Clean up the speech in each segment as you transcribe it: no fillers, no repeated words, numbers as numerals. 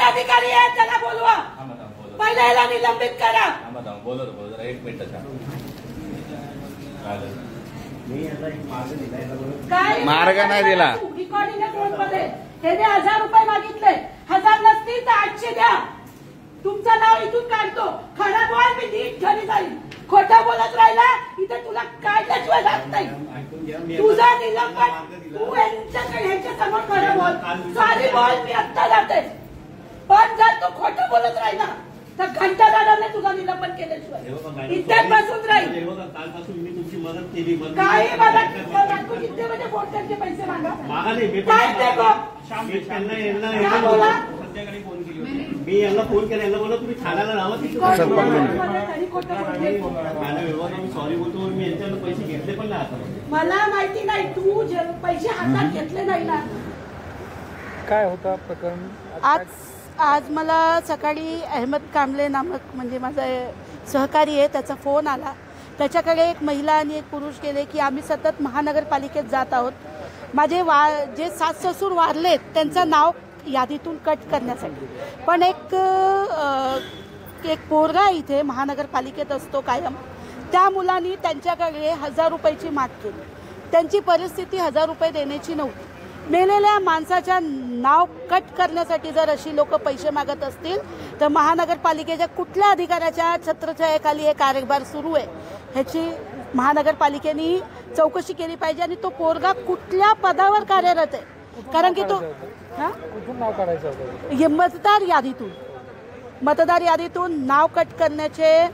अधिकारी आहे त्याला बोलवा, पहिला याला निलंबित करा। बोलो एक मिनिट मार्ग नाही दिला। त्याने 1000 रुपये मागितले, 1000 नसतील तर 800 द्या, तुमचं नाव इथून काढतो। खरं बोल, मी नीट घरी जाईल, खोटं बोलत राहिला इथे तुला काढल्याशिवाय जात नाही। तुझा निलंबन तू ह्यांच्या समोर खरं बोल, सॉरी बोल, मी आत्ता जाते। पण जर तू खोटं बोलत राहिला तर घंटादाराने तुझा निलंबन केल्याशिवाय इथे बसून राहील। काही मदत तू किती म्हणजे बोलताचे पैसे मागा काय देखो मी यांना फोन केला, यांना बोला तुम्ही ठाण्याला राहा, मी सॉरी बोलतो, मी यांच्याकडे पैसे घेतले पण नाही। मला माहिती नाही तू पैसे हातात घेतले नाही ना। काय होता प्रकरण? आज मला सकाळी अहमद कांबळे नामक म्हणजे माझा सहकारी आहे त्याचा फोन आला। त्याच्याकडे एक महिला आणि एक पुरुष गेले की आम्ही सतत महानगरपालिकेत जात आहोत, माझे जे सास ससूर वारलेत त्यांचं नाव यादीतून कट करण्यासाठी। पण एक पोरगा इथे महानगरपालिकेत असतो कायम, त्या मुलांनी त्यांच्याकडे 1000 रुपयाची माग केली। त्यांची परिस्थिती 1000 रुपये देण्याची नव्हती। मेलेल्या माणसाच्या नाव कट करण्यासाठी जर अशी लोक पैसे मागत असतील तर महानगरपालिकेच्या कुठल्या अधिकाऱ्याच्या छत्रछायेखाली हे कारभार सुरू आहे ह्याची महानगरपालिकेने चौकशी केली पाहिजे। आणि तो पोरगा कुठल्या पदावर कार्यरत आहे, कारण की तो कुठून नाव काढायचं होतं? हे मतदार यादीतून नाव कट करण्याचे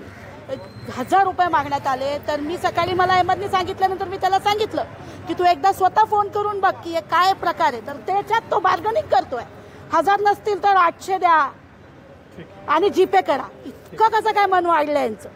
1000 रुपये मागण्यात आले। तर मी सकाळी मला अहमदने सांगितल्यानंतर मी त्याला सांगितलं की तू एकदा स्वतः फोन करून बघ की काय प्रकार आहे। तर त्याच्यात तो बार्गनिंग करतोय, 1000 नसतील तर 800 द्या आणि जीपे करा। इतकं कसं काय मन वाढलं यांचं?